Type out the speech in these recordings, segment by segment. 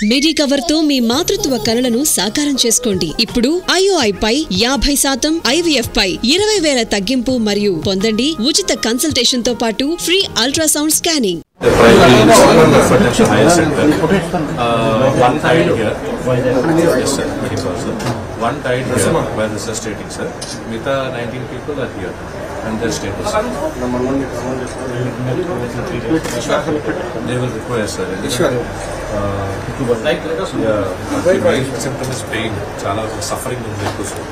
మిడి cover తో మీ మాతృత్వ కలలను సాకారం చేసుకోండి. ఇప్పుడు IOI పై 50%, IVF పై 20,000 తగ్గింపు మరియు పొందండి ఉచిత కన్సల్టేషన్ తో పాటు free ultrasound scanning. One died here where this is stating, sir. Mita 19 people are here and their status. They will require, sir. Yeah, the main symptom is pain. Chala suffering in the sir.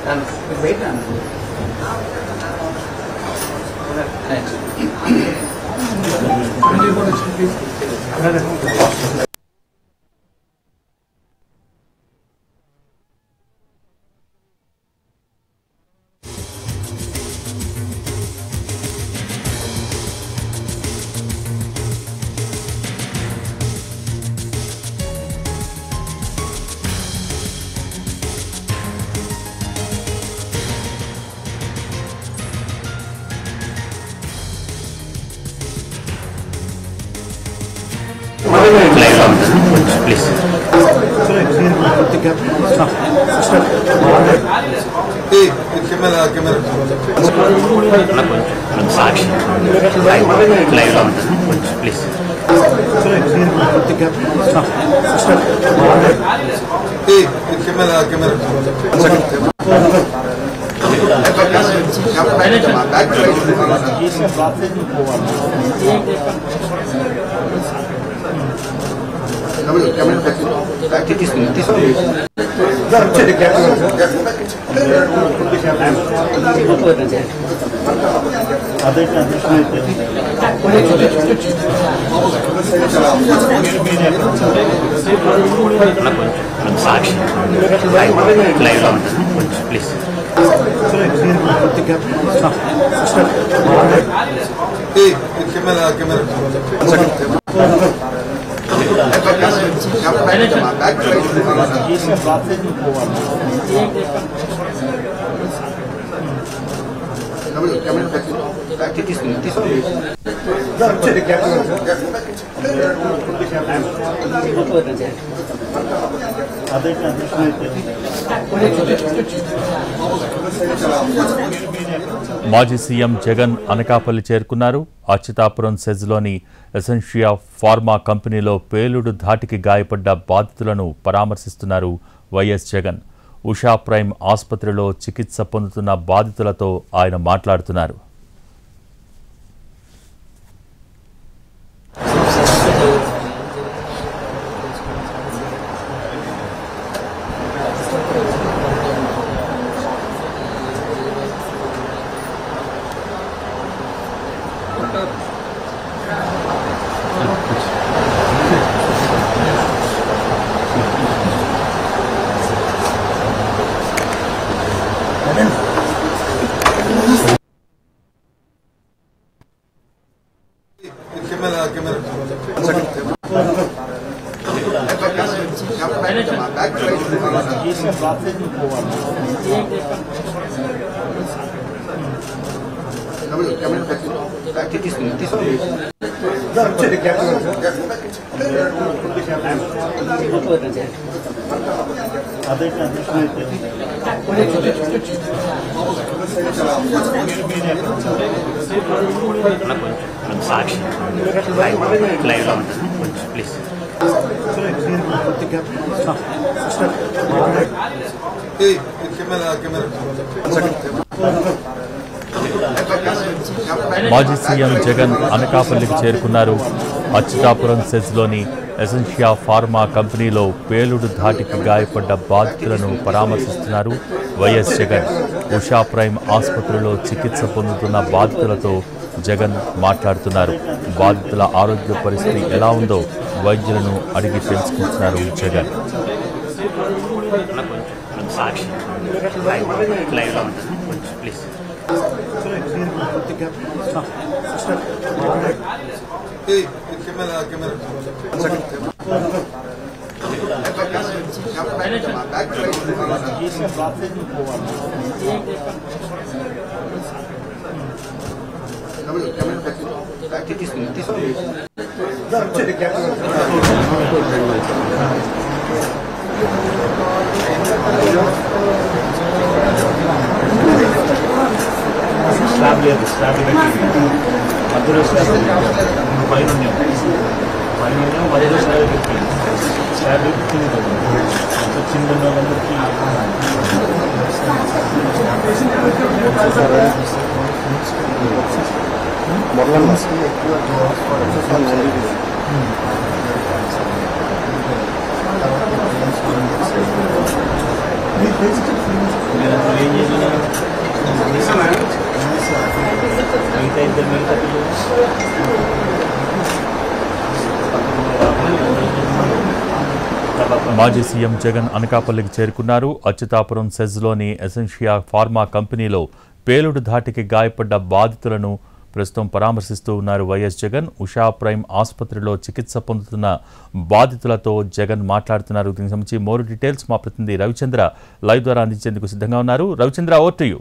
Please. Please. మాజీ CM Jagan Anakapalli చేరుకున్నారు. Atchutapuram సెజ్లోని Essentia pharma కంపెనీలో పేలుడు ధాటికి గాయపడ్డ బాధితులను పరామర్శిస్తున్నారు YS Jagan. Usha prime ఆసుపత్రిలో చికిత్స పొందుతున్న బాధితులతో ఆయన మాట్లాడుతున్నారు. మాజీ సీఎం జగన్ అనకాపల్లికి చేరుకున్నారు. అచ్యుతాపురం సెజ్లోని ఎసెన్షియా ఫార్మా కంపెనీలో పేలుడు ధాటికి గాయపడ్డ బాధితులను పరామర్శిస్తున్నారు వైఎస్ జగన్. ఉషా ప్రైమ్ ఆసుపత్రిలో చికిత్స పొందుతున్న బాధితులతో జగన్ మాట్లాడుతున్నారు. బాధితుల ఆరోగ్య పరిస్థితి ఎలా ఉందో వైద్యులను అడిగి తెలుసుకుంటున్నారు జగన్. మాజీ సీఎం జగన్ అనకాపల్లికి చేరుకున్నారు. అచ్యుతాపురం సెజ్లోని ఎసెన్షియా ఫార్మా కంపెనీలో పేలుడు ధాటికి గాయపడ్డ బాధితులను ప్రస్తుతం పరామర్శిస్తూ ఉన్నారు వైఎస్ జగన్. ఉషా ప్రైమ్ ఆసుపత్రిలో చికిత్స పొందుతున్న బాధితులతో జగన్ మాట్లాడుతున్నారు. దీనికి సంబంధించి మోర్ డీటెయిల్స్ మా ప్రతినిధి రవిచంద్ర లైవ్ ద్వారా అందించేందుకు సిద్ధంగా ఉన్నారు. Ravichandra, over to you.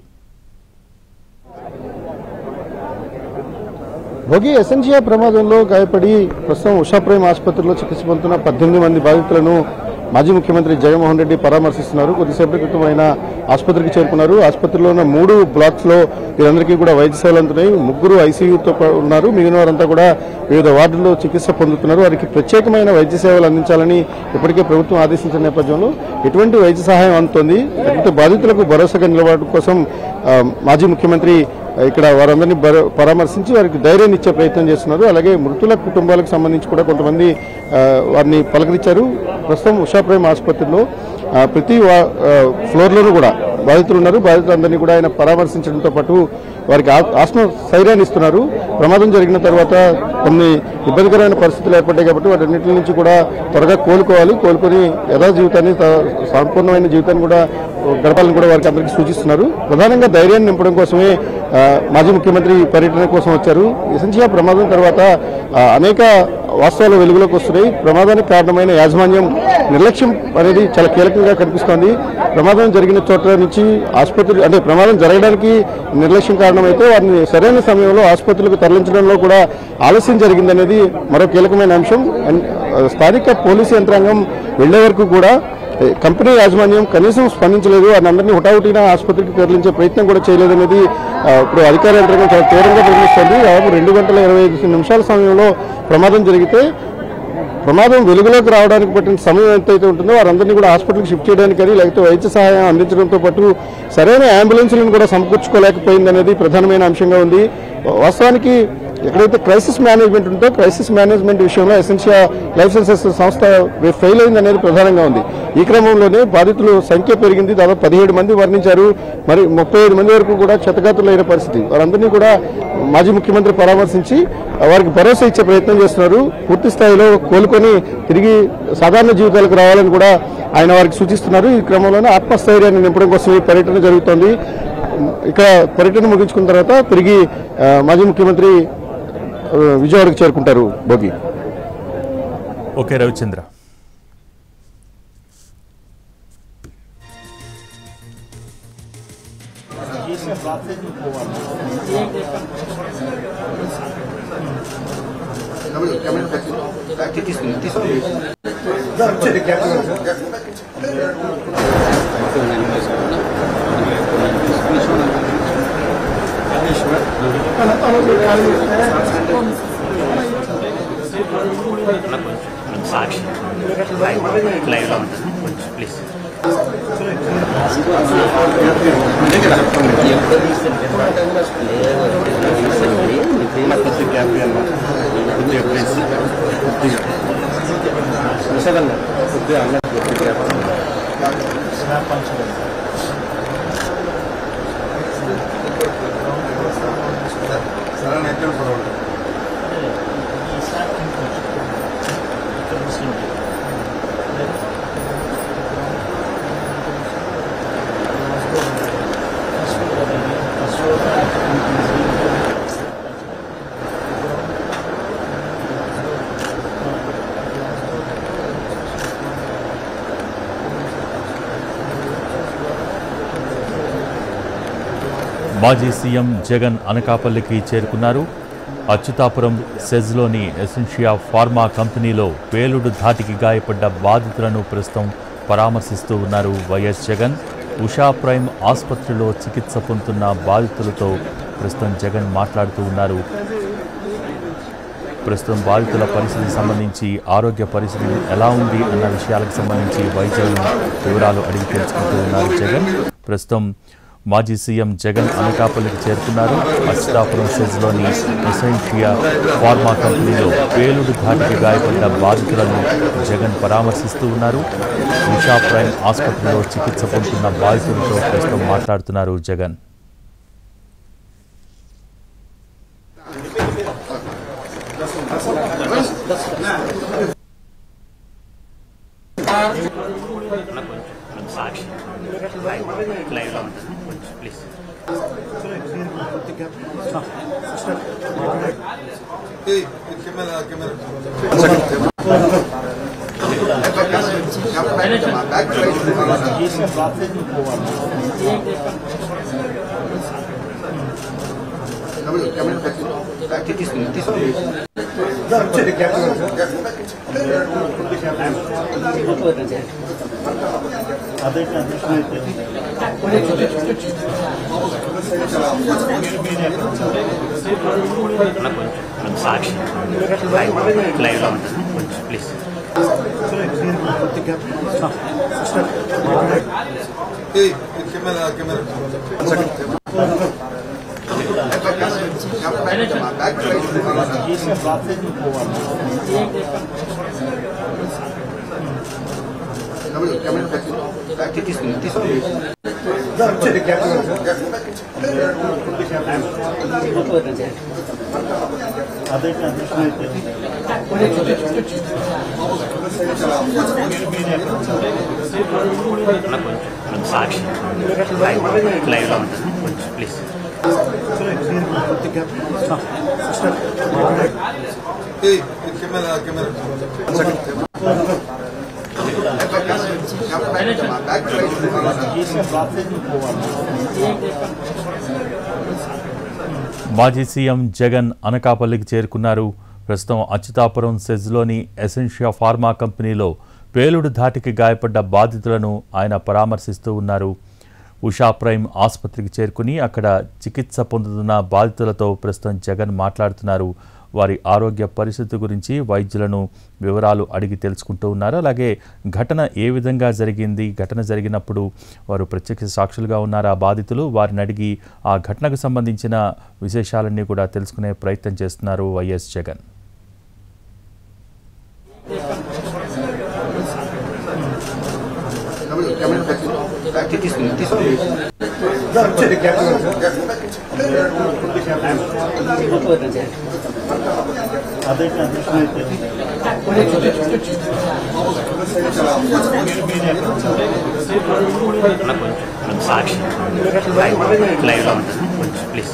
Bhogi Essentia ప్రమాదంలో గాయపడి ప్రస్తుతం ఉషా ప్రైమ్ ఆసుపత్రిలో చికిత్స పొందుతున్న 18 మంది బాధితులను మాజీ ముఖ్యమంత్రి జగన్మోహన్ రెడ్డి పరామర్శిస్తున్నారు. కొద్దిసేపటి క్రితం ఆయన ఆసుపత్రికి చేరుకున్నారు. ఆసుపత్రిలో ఉన్న 3 బ్లాక్స్లో వీరందరికీ కూడా వైద్య సేవలు అందుతున్నాయి. 3 ఐసీయూతో ఉన్నారు. మిగిలిన వారంతా కూడా వివిధ వార్డుల్లో చికిత్స పొందుతున్నారు. వారికి ప్రత్యేకమైన వైద్య సేవలు అందించాలని ఇప్పటికే ప్రభుత్వం ఆదేశించిన నేపథ్యంలో ఎటువంటి వైద్య సహాయం అందుతోంది, లేకపోతే బాధితులకు భరోసాగా నిలబడడం కోసం మాజీ ముఖ్యమంత్రి ఇక్కడ వారందరినీ పరామర్శించి వారికి ధైర్యాన్ని ఇచ్చే ప్రయత్నం చేస్తున్నారు. అలాగే మృతుల కుటుంబాలకు సంబంధించి కూడా కొంతమంది వారిని పలకరించారు. ప్రస్తుతం ఉషా ప్రైమ్ ఆసుపత్రిలో ప్రతి ఫ్లోర్లోనూ కూడా బాధితులు ఉన్నారు. బాధితులందరినీ కూడా ఆయన పరామర్శించడంతో పాటు వారికి ఆత్మస్థైర్యాన్ని ఇస్తున్నారు. ప్రమాదం జరిగిన తర్వాత కొన్ని ఇబ్బందికరమైన పరిస్థితులు ఏర్పడ్డాయి కాబట్టి వాటన్నిటి నుంచి కూడా త్వరగా కోలుకొని యథా జీవితాన్ని, సంపూర్ణమైన జీవితాన్ని కూడా గడపాలని కూడా వారికి అందరికీ సూచిస్తున్నారు. ప్రధానంగా ధైర్యాన్ని నింపడం కోసమే మాజీ ముఖ్యమంత్రి పర్యటన కోసం వచ్చారు. ఎసెన్షియా ప్రమాదం తర్వాత అనేక వాస్తవాలు వెలుగులోకి వస్తున్నాయి. ప్రమాదానికి కారణమైన యాజమాన్యం నిర్లక్ష్యం అనేది చాలా కీలకంగా కనిపిస్తోంది. ప్రమాదం జరిగిన చోట్ల నుంచి ఆసుపత్రి అంటే ప్రమాదం జరగడానికి నిర్లక్ష్యం కారణమైతే వారిని సరైన సమయంలో ఆసుపత్రులకు తరలించడంలో కూడా ఆలస్యం జరిగిందనేది మరో కీలకమైన అంశం. స్థానిక పోలీసు యంత్రాంగం వెళ్లే వరకు కూడా కంపెనీ యాజమాన్యం కనీసం స్పందించలేదు. వారిని హుటాహుటిన ఆసుపత్రికి తరలించే ప్రయత్నం కూడా చేయలేదనేది ఇప్పుడు అధికార యంత్రాంగం చాలా తీవ్రంగా ప్రశ్నిస్తోంది. దాదాపు 2 గంటల 25 నిమిషాల సమయంలో ప్రమాదం జరిగితే ప్రమాదం వెలుగులోకి రావడానికి పట్టిన సమయం ఎంతైతే ఉంటుందో వారందరినీ కూడా హాస్పిటల్కి షిఫ్ట్ చేయడానికి కానీ లేకపోతే వైద్య సహాయం అందించడంతో పాటు సరైన అంబులెన్స్లను కూడా సమకూర్చుకోలేకపోయిందనేది ప్రధానమైన అంశంగా ఉంది. వాస్తవానికి ఎక్కడైతే క్రైసిస్ మేనేజ్మెంట్ ఉందో క్రైసిస్ మేనేజ్మెంట్ విషయంలో ఎసెన్షియా లైఫ్ సైన్సెస్ సంస్థ ఫెయిల్ అయిందనేది ప్రధానంగా ఉంది. ఈ క్రమంలోనే బాధితుల సంఖ్య పెరిగింది. దాదాపు 17 మంది మరణించారు. మరి 35 మంది వరకు కూడా క్షతగాత్రులైన పరిస్థితి. వారందరినీ కూడా మాజీ ముఖ్యమంత్రి పరామర్శించి వారికి భరోసా ఇచ్చే ప్రయత్నం చేస్తున్నారు. పూర్తి స్థాయిలో కోలుకొని తిరిగి సాధారణ జీవితాలకు రావాలని కూడా ఆయన వారికి సూచిస్తున్నారు. ఈ క్రమంలోనే ఆత్మస్థైర్యాన్ని నింపడం కోసం ఈ పర్యటన జరుగుతోంది. ఇక్కడ పర్యటన ముగించుకున్న తర్వాత తిరిగి మాజీ ముఖ్యమంత్రి విజయవాడకు చేరుకుంటారు. భోగి. ఓకే రవిచంద్ర. సాక్షి లైవ్ లో ఉంటుంది ప్లీజ్. మాజీ సీఎం జగన్ అనకాపల్లికి చేరుకున్నారు. అచ్యుతాపురం సెజ్లోని ఎసెన్షియా ఫార్మా కంపెనీలో పేలుడు ధాటికి గాయపడ్డ బాధితులను ప్రస్తుతం పరామర్శిస్తూ ఉన్నారు వైఎస్ జగన్. ఉషా ప్రైమ్ ఆసుపత్రిలో చికిత్స పొందుతున్న బాధితులతో ప్రస్తుతం జగన్ మాట్లాడుతూ ఉన్నారు. ప్రస్తుతం బాధితుల పరిస్థితికి సంబంధించి ఆరోగ్య పరిస్థితి ఎలా ఉంది అన్న విషయాలకు సంబంధించి వైద్యులను వివరాలు అడిగి తెలుసుకుంటూ ఉన్నారు జగన్. ప్రస్తుతం మాజీ సీఎం జగన్ అనకాపల్లికి చేరుకున్నారు. అచ్యుతాపురం సెజ్లోని ఎసెన్షియా ఫార్మా కంపెనీలో పేలుడు ధాటికి గాయపడ్డ బాధితులను జగన్ పరామర్శిస్తూ ఉన్నారు. ఉషా ప్రైమ్ ఆసుపత్రిలో చికిత్స పొందుతున్న బాధితులతో ప్రస్తుతం మాట్లాడుతున్నారు జగన్. సాక్షి లైవ్లో ఉంటుంది కొంచెం ప్లీజ్. సాక్షి లైవ్లో ఉంటుంది కొంచెం ప్లీజ్. సాక్షి లైవ్లో ఉంటుంది కొంచెం ప్లీజ్. మాజీ సీఎం జగన్ అనకాపల్లికి చేరుకున్నారు. ప్రస్తుతం అచ్యుతాపురం సెజ్లోని ఎసెన్షియా ఫార్మా కంపెనీలో పేలుడు ధాటికి గాయపడ్డ బాధితులను ఆయన పరామర్శిస్తూ ఉన్నారు. ఉషా ప్రైమ్ ఆసుపత్రికి చేరుకుని అక్కడ చికిత్స పొందుతున్న బాధితులతో ప్రస్తుతం జగన్ మాట్లాడుతున్నారు. వారి ఆరోగ్య పరిస్థితి గురించి వైద్యులను వివరాలు అడిగి తెలుసుకుంటూ ఉన్నారు. అలాగే ఘటన ఏ విధంగా జరిగింది, ఘటన జరిగినప్పుడు వారు ప్రత్యక్ష సాక్షులుగా ఉన్నారు ఆ బాధితులు, వారిని అడిగి ఆ ఘటనకు సంబంధించిన విశేషాలన్నీ కూడా తెలుసుకునే ప్రయత్నం చేస్తున్నారు వైఎస్ జగన్. సాక్షి లైవ్లో ఉంటుంది కొంచెం ప్లీజ్.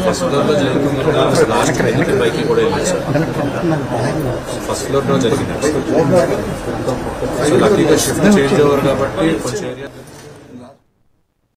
ఫస్ట్ ఫ్లోర్లో జరిగింది. లాస్ట్ బైక్కి కూడా వెళ్ళారు సార్. ఫస్ట్ ఫ్లోర్లో జరిగింది. సో లక్కీగా షిఫ్ట్ చేంజ్ ఓవర్ కాబట్టి కొంచెం ఏరియా